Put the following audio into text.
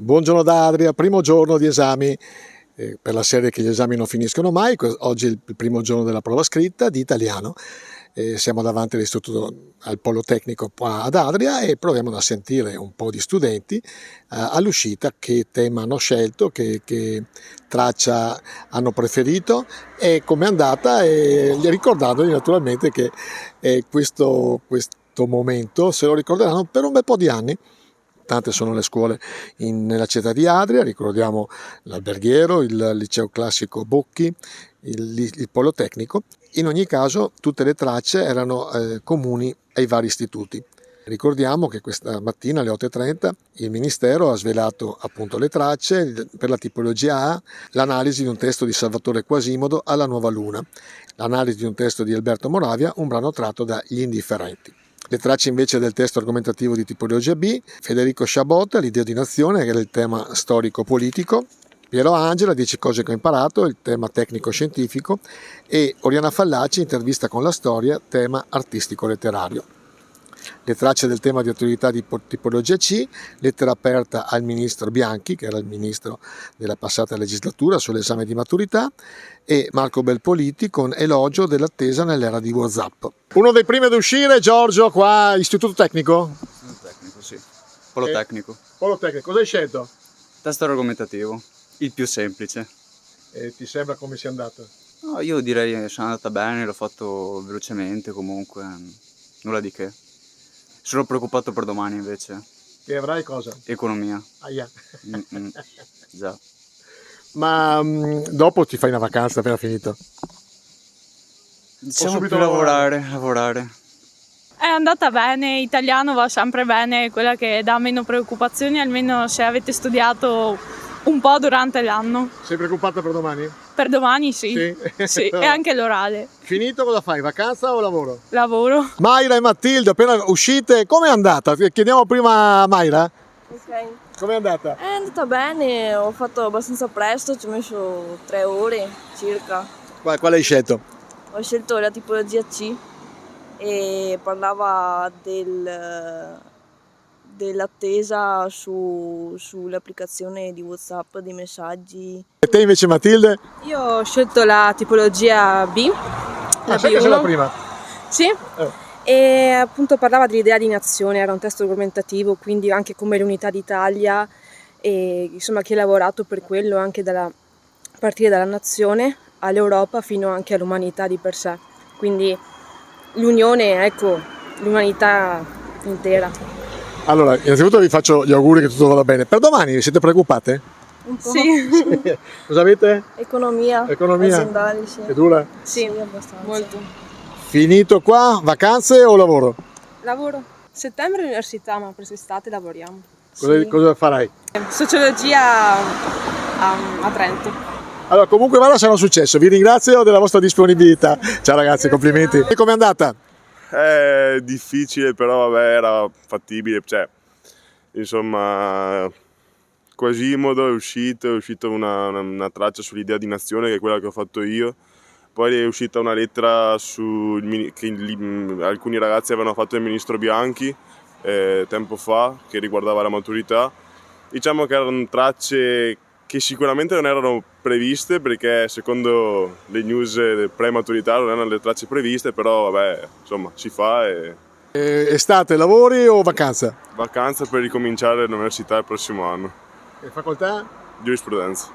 Buongiorno da Adria, primo giorno di esami per la serie che gli esami non finiscono mai. Oggi è il primo giorno della prova scritta di italiano. Siamo davanti all'istituto, al polo tecnico qua ad Adria, e proviamo a sentire un po' di studenti all'uscita che tema hanno scelto, che traccia hanno preferito e come è andata, e ricordandogli naturalmente che questo momento se lo ricorderanno per un bel po' di anni. Tante sono le scuole nella città di Adria, ricordiamo l'Alberghiero, il liceo classico Bocchi, il Politecnico. In ogni caso tutte le tracce erano comuni ai vari istituti. Ricordiamo che questa mattina alle 8:30 il Ministero ha svelato appunto le tracce per la tipologia A, l'analisi di un testo di Salvatore Quasimodo alla Nuova Luna, l'analisi di un testo di Alberto Moravia, un brano tratto da Gli Indifferenti. Le tracce invece del testo argomentativo di tipologia B, Federico Sciabotta, L'idea di nazione, che era il tema storico-politico, Piero Angela, 10 cose che ho imparato, il tema tecnico-scientifico, e Oriana Fallaci, intervista con la storia, tema artistico-letterario. Le tracce del tema di attualità di tipologia C, lettera aperta al ministro Bianchi, che era il ministro della passata legislatura, sull'esame di maturità, e Marco Belpoliti con elogio dell'attesa nell'era di WhatsApp. Uno dei primi ad uscire, Giorgio, qua, istituto tecnico? Istituto tecnico, sì. Politecnico. Politecnico, cosa hai scelto? Testo argomentativo, il più semplice. Ti sembra come sia andato? No, io direi che sono andata bene, l'ho fatto velocemente comunque, nulla di che. Sono preoccupato per domani invece. Che avrai cosa? Economia. Aia. Già. Ma dopo ti fai una vacanza appena finito? Diciamo subito più lavorare. È andata bene, italiano va sempre bene, quella che dà meno preoccupazioni, almeno se avete studiato un po' durante l'anno. Sei preoccupata per domani? Per domani sì. Sì, e anche l'orale. Finito, cosa fai? Vacanza o lavoro? Lavoro. Mayra e Matilde, appena uscite, com'è andata? Chiediamo prima a Mayra. Ok. Com'è andata? È andata bene, ho fatto abbastanza presto, ci ho messo 3 ore circa. Quale hai scelto? Ho scelto la tipologia C e parlava dell'attesa sull'applicazione di WhatsApp, dei messaggi. E te invece, Matilde? Io ho scelto la tipologia B, la Sai che sei B1. la prima? Sì, e appunto parlava dell'idea di nazione, era un testo argomentativo, quindi anche come l'unità d'Italia, e insomma chi ha lavorato per quello anche a partire dalla nazione all'Europa fino anche all'umanità di per sé. Quindi l'unione, ecco, l'umanità intera. Allora, innanzitutto vi faccio gli auguri che tutto vada bene. Per domani siete preoccupate? Un po'. Sì, Cosa avete? Economia. Economia? Aziendali, sì. È dura? Sì, abbastanza. molto. Finito qua? Vacanze o lavoro? Lavoro. Settembre università, ma per quest'estate lavoriamo. Cosa farai? Sociologia a Trento. Allora, comunque vada, sarà un successo. Vi ringrazio della vostra disponibilità. Ciao ragazzi, complimenti. E com'è andata? È difficile, però vabbè, era fattibile, cioè, insomma, Quasimodo è uscita una traccia sull'idea di nazione, che è quella che ho fatto io, poi è uscita una lettera che alcuni ragazzi avevano fatto al ministro Bianchi tempo fa, che riguardava la maturità. Diciamo che erano tracce che sicuramente non erano previste, perché secondo le news pre-maturità non erano le tracce previste, però vabbè, insomma, si fa. Estate, lavori o vacanza? Vacanza per ricominciare l'università il prossimo anno. Facoltà? Giurisprudenza.